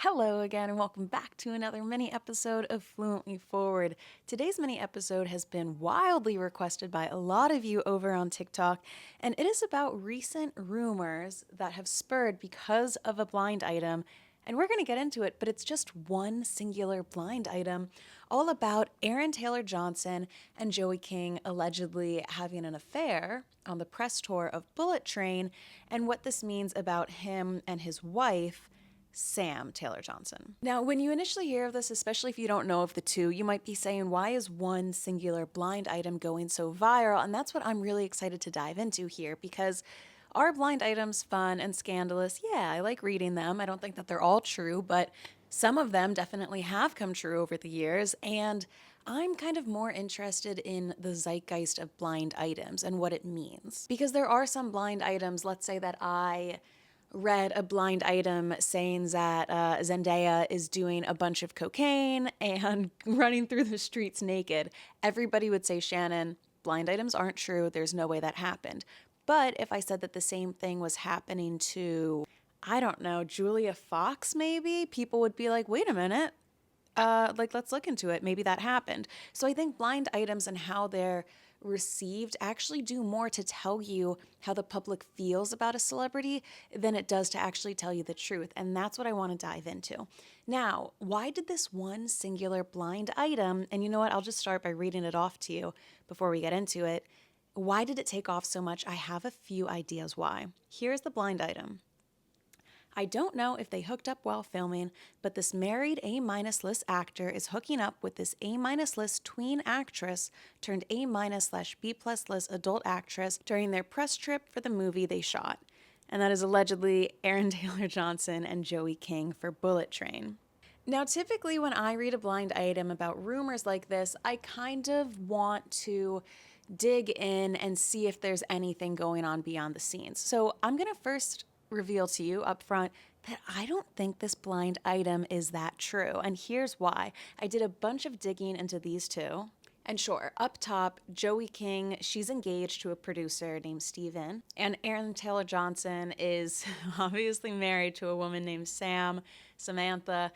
Hello again, and welcome back to another mini episode of Fluently Forward. Today's mini episode has been wildly requested by a lot of you over on TikTok, and it is about recent rumors that have spurred because of a blind item. And we're going to get into it, but it's just one singular blind item, all about Aaron Taylor Johnson and Joey King allegedly having an affair on the press tour of Bullet Train, and what this means about him and his wife, Sam Taylor Johnson. Now, when you initially hear of this, especially if you don't know of the two, you might be saying, why is one singular blind item going so viral? And that's what I'm really excited to dive into here, because are blind items fun and scandalous? Yeah, I like reading them. I don't think that they're all true, but some of them definitely have come true over the years. And I'm kind of more interested in the zeitgeist of blind items and what it means. Because there are some blind items, let's say that I read a blind item saying that Zendaya is doing a bunch of cocaine and running through the streets naked. Everybody would say, Shannon, blind items aren't true. There's no way that happened. But if I said that the same thing was happening to, I don't know, Julia Fox maybe, people would be like, wait a minute, let's look into it. Maybe that happened. So I think blind items and how they're received actually do more to tell you how the public feels about a celebrity than it does to actually tell you the truth. And that's what I want to dive into. Now, why did this one singular blind item, and you know what, I'll just start by reading it off to you before we get into it. Why did it take off so much? I have a few ideas why. Here's the blind item. I don't know if they hooked up while filming, but this married A-minus list actor is hooking up with this A-minus list tween actress turned A-minus/B+ list adult actress during their press trip for the movie they shot. And that is allegedly Aaron Taylor Johnson and Joey King for Bullet Train. Now, typically when I read a blind item about rumors like this, I kind of want to dig in and see if there's anything going on beyond the scenes. So I'm going to first reveal to you up front that I don't think this blind item is that true. And here's why. I did a bunch of digging into these two. And sure, up top, Joey King, she's engaged to a producer named Steven. And Aaron Taylor Johnson is obviously married to a woman named Samantha.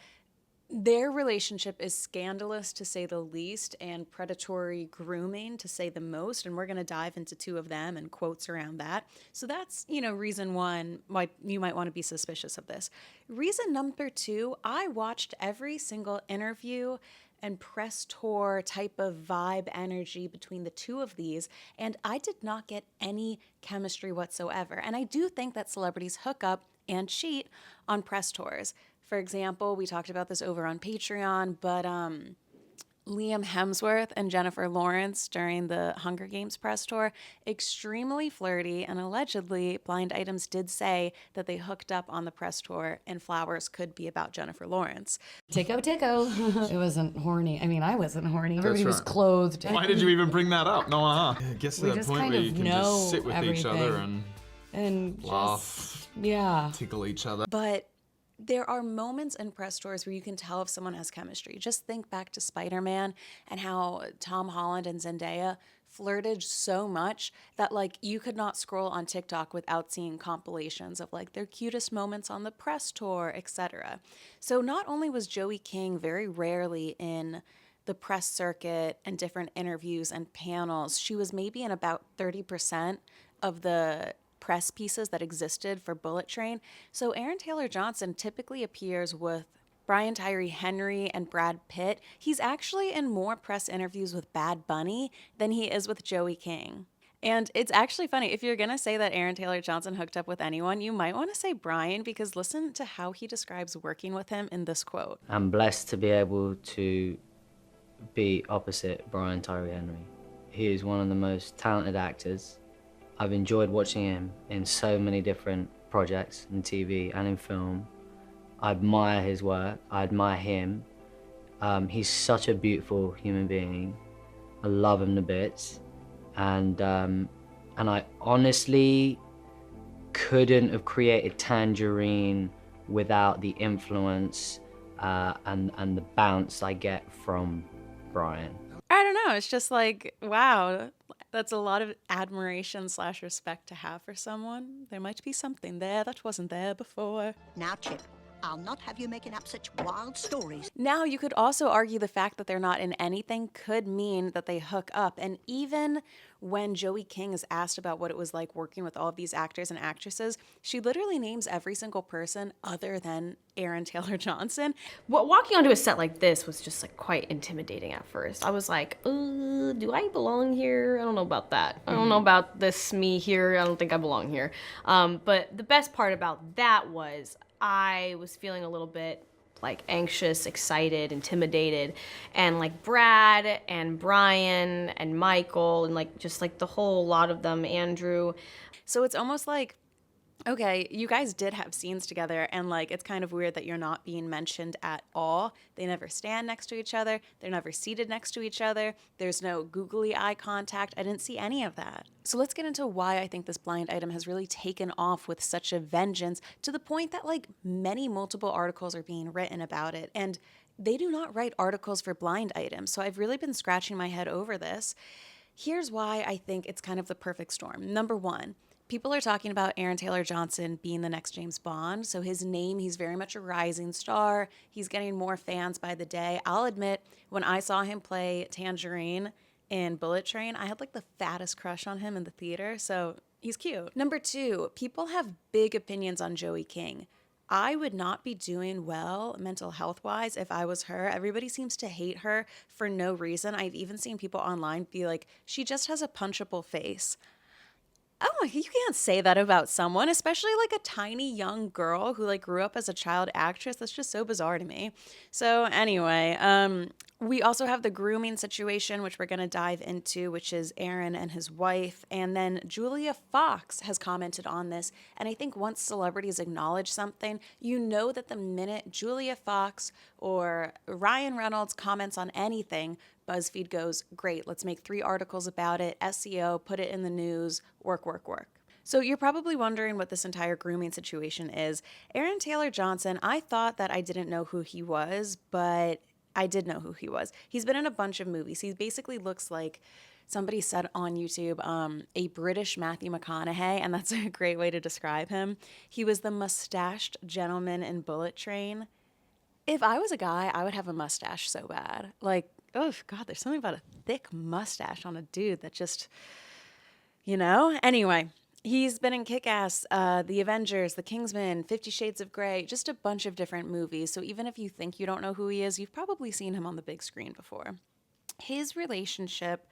Their relationship is scandalous, to say the least, and predatory grooming, to say the most. And we're going to dive into two of them and quotes around that. So that's, reason one why you might want to be suspicious of this. Reason number two, I watched every single interview and press tour type of vibe energy between the two of these, and I did not get any chemistry whatsoever. And I do think that celebrities hook up and cheat on press tours. For example, we talked about this over on Patreon, but Liam Hemsworth and Jennifer Lawrence during the Hunger Games press tour, extremely flirty, and allegedly blind items did say that they hooked up on the press tour and flowers could be about Jennifer Lawrence. Tico. It wasn't horny. I mean, I wasn't horny. Everybody was right. clothed. Why did you even bring that up? No, It gets to We that just point kind where of you can know just sit with each other everything. And laugh, yeah. tickle each other. But there are moments in press tours where you can tell if someone has chemistry. Just think back to Spider-Man and how Tom Holland and Zendaya flirted so much that you could not scroll on TikTok without seeing compilations of their cutest moments on the press tour, etc. So not only was Joey King very rarely in the press circuit and different interviews and panels, she was maybe in about 30% of the press pieces that existed for Bullet Train. So Aaron Taylor Johnson typically appears with Brian Tyree Henry and Brad Pitt. He's actually in more press interviews with Bad Bunny than he is with Joey King. And it's actually funny, if you're going to say that Aaron Taylor Johnson hooked up with anyone, you might want to say Brian, because listen to how he describes working with him in this quote. I'm blessed to be able to be opposite Brian Tyree Henry. He is one of the most talented actors. I've enjoyed watching him in so many different projects, in TV and in film. I admire his work, I admire him. He's such a beautiful human being. I love him to bits. And I honestly couldn't have created Tangerine without the influence and the bounce I get from Brian. I don't know, it's just wow, that's a lot of admiration / respect to have for someone. There might be something there that wasn't there before. Now, Chip, I'll not have you making up such wild stories. Now, you could also argue the fact that they're not in anything could mean that they hook up. And even when Joey King is asked about what it was like working with all of these actors and actresses, she literally names every single person other than Aaron Taylor Johnson. Well, walking onto a set like this was just like quite intimidating at first. I was like, do I belong here? I don't know about that. I don't know about this me here. I don't think I belong here. But the best part about that was I was feeling a little bit like anxious, excited, intimidated, and like Brad and Brian and Michael and like just like the whole lot of them, Andrew. So it's almost like, okay, you guys did have scenes together, and like it's kind of weird that you're not being mentioned at all. They never stand next to each other. They're never seated next to each other. There's no googly eye contact. I didn't see any of that. So let's get into why I think this blind item has really taken off with such a vengeance, to the point that like many multiple articles are being written about it. And they do not write articles for blind items. So I've really been scratching my head over this. Here's why I think it's kind of the perfect storm. Number one, people are talking about Aaron Taylor Johnson being the next James Bond. So his name, he's very much a rising star. He's getting more fans by the day. I'll admit, when I saw him play Tangerine in Bullet Train, I had like the fattest crush on him in the theater. So he's cute. Number two, people have big opinions on Joey King. I would not be doing well mental health wise if I was her. Everybody seems to hate her for no reason. I've even seen people online be like, she just has a punchable face. Oh, you can't say that about someone, especially like a tiny young girl who like grew up as a child actress. That's just so bizarre to me. So anyway, we also have the grooming situation, which we're going to dive into, which is Aaron and his wife. And then Julia Fox has commented on this. And I think once celebrities acknowledge something, you know that the minute Julia Fox or Ryan Reynolds comments on anything, BuzzFeed goes, great, let's make 3 articles about it, SEO, put it in the news, work. So you're probably wondering what this entire grooming situation is. Aaron Taylor Johnson, I thought that I didn't know who he was, but I did know who he was. He's been in a bunch of movies. He basically looks like, somebody said on YouTube, a British Matthew McConaughey, and that's a great way to describe him. He was the mustached gentleman in Bullet Train. If I was a guy, I would have a mustache so bad. Like, oh God, there's something about a thick mustache on a dude that just, you know? Anyway, he's been in Kick-Ass, The Avengers, The Kingsman, 50 Shades of Grey, just a bunch of different movies. So even if you think you don't know who he is, you've probably seen him on the big screen before. His relationship,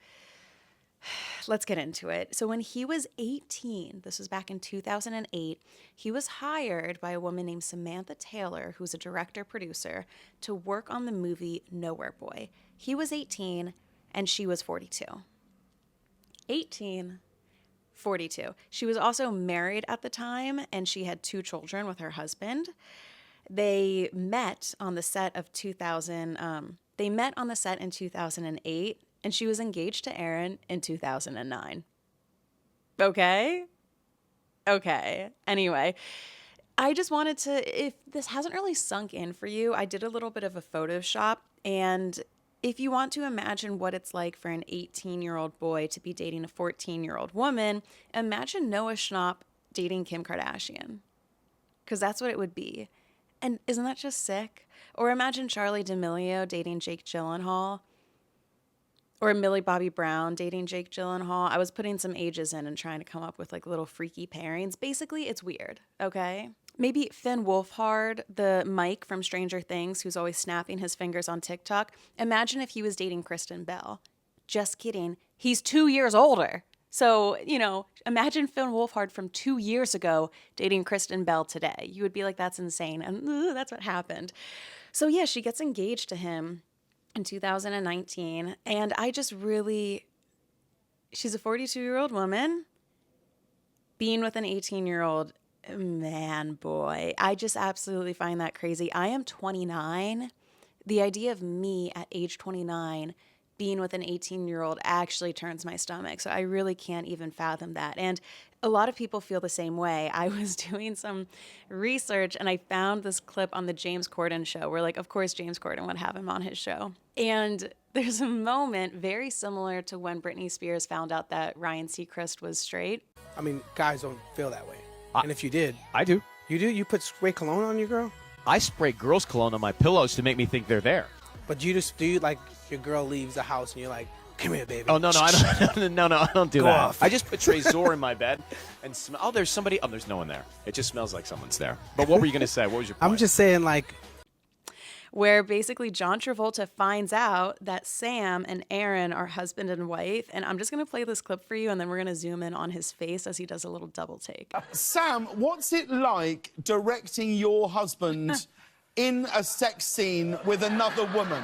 let's get into it. So when he was 18, this was back in 2008, he was hired by a woman named Samantha Taylor, who's a director-producer, to work on the movie Nowhere Boy. He was 18 and she was 42. 18, 42. She was also married at the time, and she had 2 children with her husband. They met on the set of 2000. They met on the set in 2008, and she was engaged to Aaron in 2009. Okay. Anyway, I just wanted to, if this hasn't really sunk in for you, I did a little bit of a Photoshop, and if you want to imagine what it's like for an 18-year-old boy to be dating a 14-year-old woman, imagine Noah Schnapp dating Kim Kardashian. Because that's what it would be. And isn't that just sick? Or imagine Charlie D'Amelio dating Jake Gyllenhaal. Or Millie Bobby Brown dating Jake Gyllenhaal. I was putting some ages in and trying to come up with like little freaky pairings. Basically, it's weird, okay? Maybe Finn Wolfhard, the Mike from Stranger Things, who's always snapping his fingers on TikTok. Imagine if he was dating Kristen Bell. Just kidding. He's 2 years older. So, you know, imagine Finn Wolfhard from 2 years ago dating Kristen Bell today. You would be like, that's insane. And that's what happened. So yeah, she gets engaged to him in 2019. And I just really, she's a 42-year-old woman being with an 18-year-old man, boy. I just absolutely find that crazy. I am 29. The idea of me at age 29 being with an 18-year-old actually turns my stomach. So I really can't even fathom that. And a lot of people feel the same way. I was doing some research and I found this clip on the James Corden show where, like, of course, James Corden would have him on his show. And there's a moment very similar to when Britney Spears found out that Ryan Seacrest was straight. I mean, guys don't feel that way. And if you did. I do. You do? You put spray cologne on your girl? I spray girls' cologne on my pillows to make me think they're there. But do you like your girl leaves the house and you're like, come here, baby. Oh, no, I don't. No, I don't do Go that. off. I just put Trezor in my bed and smell. Oh, there's somebody. Oh, there's no one there. It just smells like someone's there. But what were you going to say? What was your point? I'm just saying, like, where basically John Travolta finds out that Sam and Aaron are husband and wife. And I'm just going to play this clip for you, and then we're going to zoom in on his face as he does a little double take. Sam, what's it like directing your husband in a sex scene with another woman?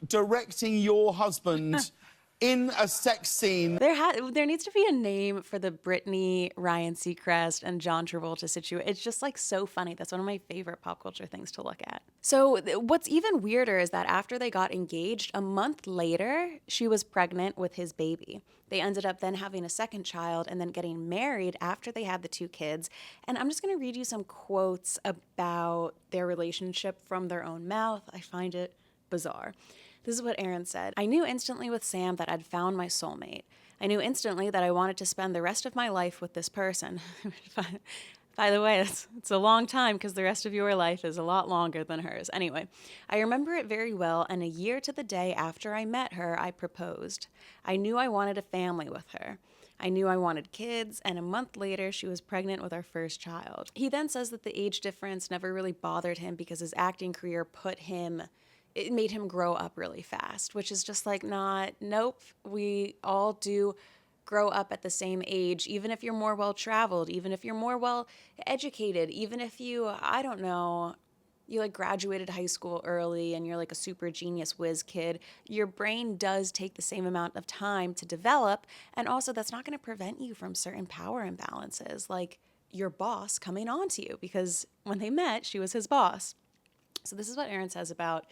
Directing your husband in a sex scene. There needs to be a name for the Britney, Ryan Seacrest, and John Travolta situation. It's just like so funny. That's one of my favorite pop culture things to look at. So what's even weirder is that after they got engaged, a month later, she was pregnant with his baby. They ended up then having a second child and then getting married after they had the 2 kids. And I'm just going to read you some quotes about their relationship from their own mouth. I find it bizarre. This is what Aaron said. I knew instantly with Sam that I'd found my soulmate. I knew instantly that I wanted to spend the rest of my life with this person. By the way, it's a long time because the rest of your life is a lot longer than hers. Anyway, I remember it very well, and a year to the day after I met her, I proposed. I knew I wanted a family with her. I knew I wanted kids, and a month later, she was pregnant with our first child. He then says that the age difference never really bothered him because his acting career it made him grow up really fast, which is just like nope. We all do grow up at the same age, even if you're more well-traveled, even if you're more well-educated, even if you, I don't know, you like graduated high school early and you're like a super genius whiz kid, your brain does take the same amount of time to develop. And also that's not going to prevent you from certain power imbalances, like your boss coming on to you, because when they met, she was his boss. So this is what Aaron says about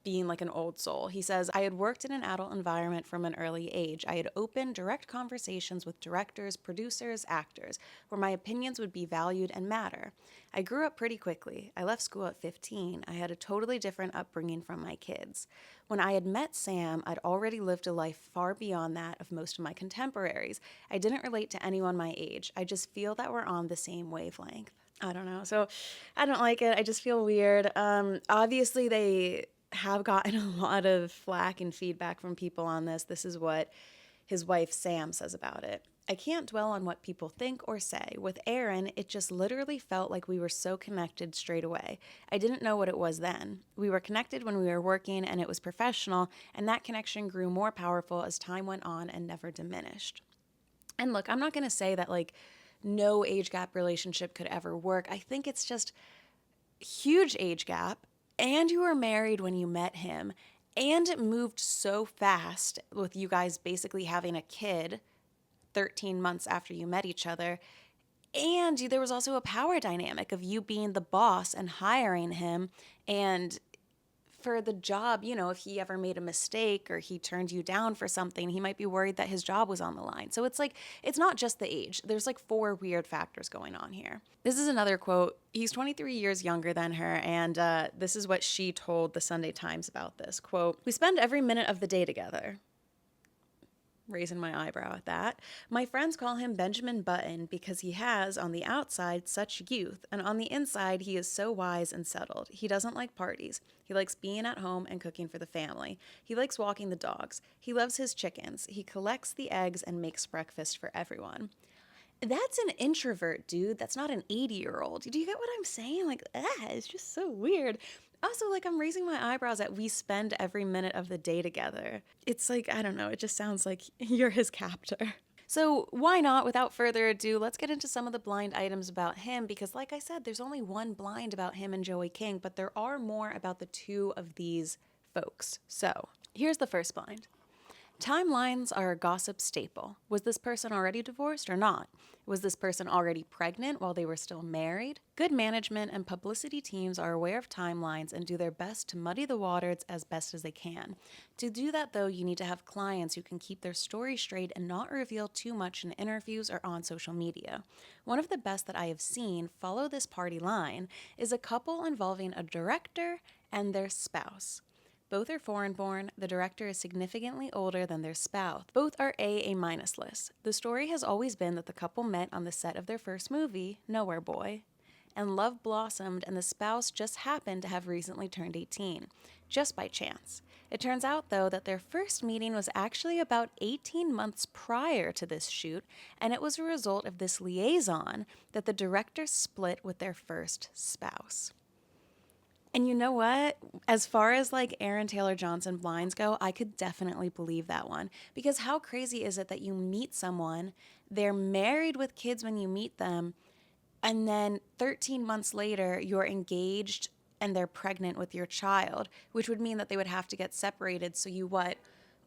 being like an old soul. He says, I had worked in an adult environment from an early age. I had open, direct conversations with directors, producers, actors, where my opinions would be valued and matter. I grew up pretty quickly. I left school at 15. I had a totally different upbringing from my kids. When I had met Sam, I'd already lived a life far beyond that of most of my contemporaries. I didn't relate to anyone my age. I just feel that we're on the same wavelength. I don't know. So I don't like it. I just feel weird. Obviously, they have gotten a lot of flack and feedback from people on this. This is what his wife Sam says about it. I can't dwell on what people think or say. With Aaron, it just literally felt like we were so connected straight away. I didn't know what it was then. We were connected when we were working and it was professional, and that connection grew more powerful as time went on and never diminished. And look, I'm not going to say that like no age gap relationship could ever work. I think it's just huge age gap. And you were married when you met him, and it moved so fast with you guys basically having a kid 13 months after you met each other. And there was also a power dynamic of you being the boss and hiring him. And for the job, you know, if he ever made a mistake or he turned you down for something, he might be worried that his job was on the line. So it's like, it's not just the age. There's like 4 weird factors going on here. This is another quote. He's 23 years younger than her, and this is what she told the Sunday Times about this. Quote, we spend every minute of the day together. Raising my eyebrow at that. My friends call him Benjamin Button because he has, on the outside, such youth, and on the inside, he is so wise and settled. He doesn't like parties. He likes being at home and cooking for the family. He likes walking the dogs. He loves his chickens. He collects the eggs and makes breakfast for everyone. That's an introvert, dude. That's not an 80-year-old. Do you get what I'm saying? Like, it's just so weird. Also, like, I'm raising my eyebrows at we spend every minute of the day together. It's like, I don't know, it just sounds like you're his captor. So why not, without further ado, let's get into some of the blind items about him, because like I said, there's only one blind about him and Joey King, but there are more about the 2 of these folks. So here's the first blind. Timelines are a gossip staple. Was this person already divorced or not? Was this person already pregnant while they were still married? Good management and publicity teams are aware of timelines and do their best to muddy the waters as best as they can. To do that, though, you need to have clients who can keep their story straight and not reveal too much in interviews or on social media. One of the best that I have seen follow this party line is a couple involving a director and their spouse. Both are foreign-born. The director is significantly older than their spouse. Both are A- list. The story has always been that the couple met on the set of their first movie, Nowhere Boy. and love blossomed, and the spouse just happened to have recently turned 18, just by chance. It turns out, though, that their first meeting was actually about 18 months prior to this shoot, and it was a result of this liaison that the director split with their first spouse. And you know what? As far as like Aaron Taylor Johnson blinds go, I could definitely believe that one. Because how crazy is it that you meet someone, they're married with kids when you meet them, and then 13 months later, you're engaged and they're pregnant with your child, which would mean that they would have to get separated. So you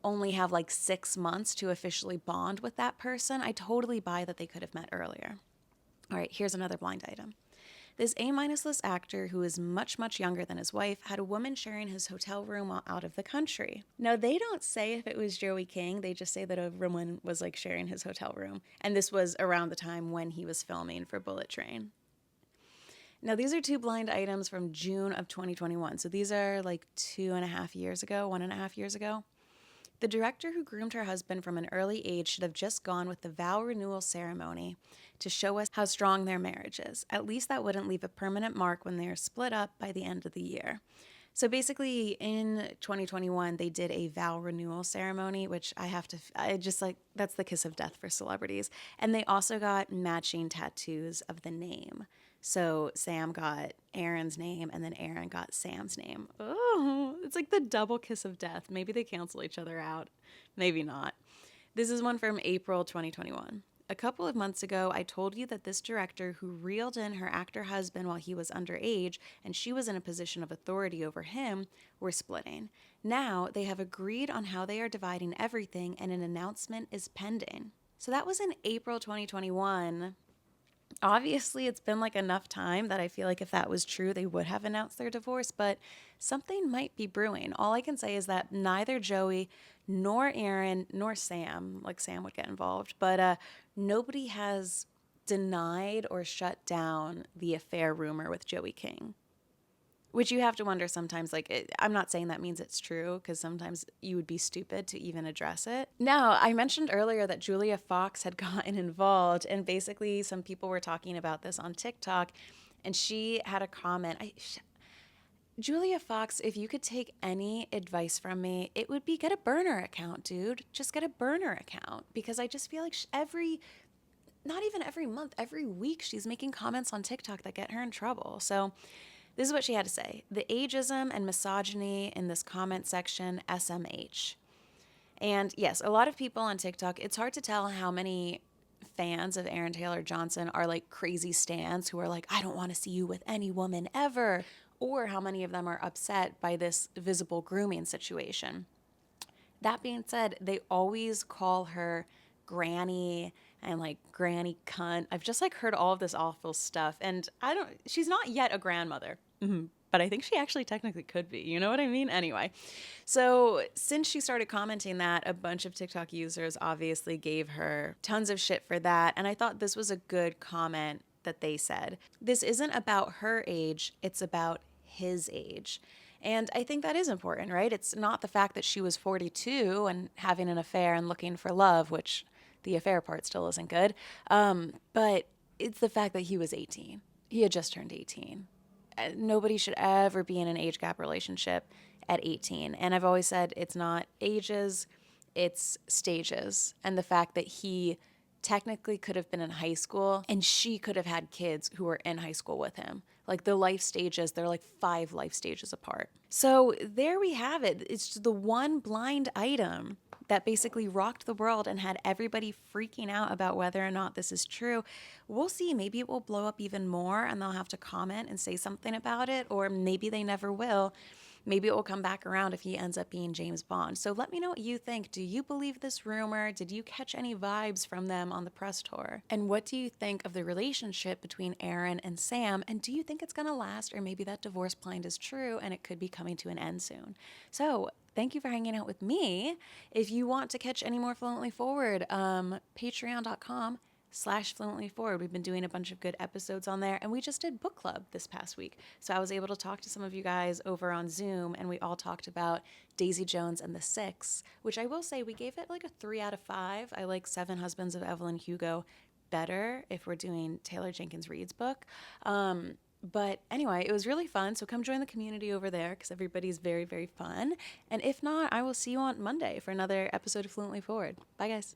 only have like 6 months to officially bond with that person? I totally buy that they could have met earlier. All right, here's another blind item. This A-list actor, who is much, much younger than his wife, had a woman sharing his hotel room while out of the country. Now, they don't say if it was Joey King. They just say that a woman was like sharing his hotel room. And this was around the time when he was filming for Bullet Train. Now, these are 2 blind items from June of 2021. So these are like 1.5 years ago. The director who groomed her husband from an early age should have just gone with the vow renewal ceremony to show us how strong their marriage is. At least that wouldn't leave a permanent mark when they are split up by the end of the year. So basically in 2021, they did a vow renewal ceremony, which that's the kiss of death for celebrities. And they also got matching tattoos of the name. So Sam got Aaron's name, and then Aaron got Sam's name. Oh, it's like the double kiss of death. Maybe they cancel each other out. Maybe not. This is one from April 2021. A couple of months ago, I told you that this director who reeled in her actor husband while he was underage, and she was in a position of authority over him, were splitting. Now, they have agreed on how they are dividing everything, and an announcement is pending. So that was in April 2021. Obviously, it's been like enough time that I feel like if that was true, they would have announced their divorce, but something might be brewing. All I can say is that neither Joey nor Aaron nor Sam, like Sam would get involved, but nobody has denied or shut down the affair rumor with Joey King. Which you have to wonder sometimes, I'm not saying that means it's true, because sometimes you would be stupid to even address it. Now, I mentioned earlier that Julia Fox had gotten involved, and basically some people were talking about this on TikTok, and she had a comment. Julia Fox, if you could take any advice from me, it would be get a burner account, dude. Just get a burner account, because I just feel like not even every month, every week, she's making comments on TikTok that get her in trouble. So this is what she had to say. The ageism and misogyny in this comment section, SMH. And yes, a lot of people on TikTok, it's hard to tell how many fans of Aaron Taylor Johnson are like crazy stans who are like, I don't want to see you with any woman ever, or how many of them are upset by this visible grooming situation. That being said, they always call her granny and like granny cunt. I've just like heard all of this awful stuff, and she's not yet a grandmother. But I think she actually technically could be. You know what I mean? Anyway, so since she started commenting that, a bunch of TikTok users obviously gave her tons of shit for that. And I thought this was a good comment that they said. This isn't about her age, it's about his age. And I think that is important, right? It's not the fact that she was 42 and having an affair and looking for love, which the affair part still isn't good. But it's the fact that he was 18. He had just turned 18. Nobody should ever be in an age gap relationship at 18. And I've always said it's not ages, it's stages. And the fact that he technically could have been in high school and she could have had kids who were in high school with him. Like the life stages, they're like 5 life stages apart. So there we have it. It's the one blind item that basically rocked the world and had everybody freaking out about whether or not this is true. We'll see. Maybe it will blow up even more and they'll have to comment and say something about it, or maybe they never will. Maybe it will come back around if he ends up being James Bond. So let me know what you think. Do you believe this rumor? Did you catch any vibes from them on the press tour? And what do you think of the relationship between Aaron and Sam? And do you think it's going to last, or maybe that divorce blind is true and it could be coming to an end soon? So thank you for hanging out with me. If you want to catch any more Fluently Forward, patreon.com/FluentlyForward. We've been doing a bunch of good episodes on there, and we just did book club this past week. So I was able to talk to some of you guys over on Zoom, and we all talked about Daisy Jones and the Six, which I will say we gave it like a 3 out of 5. I like Seven Husbands of Evelyn Hugo better if we're doing Taylor Jenkins Reid's book. But anyway, it was really fun. So come join the community over there because everybody's very, very fun. And if not, I will see you on Monday for another episode of Fluently Forward. Bye, guys.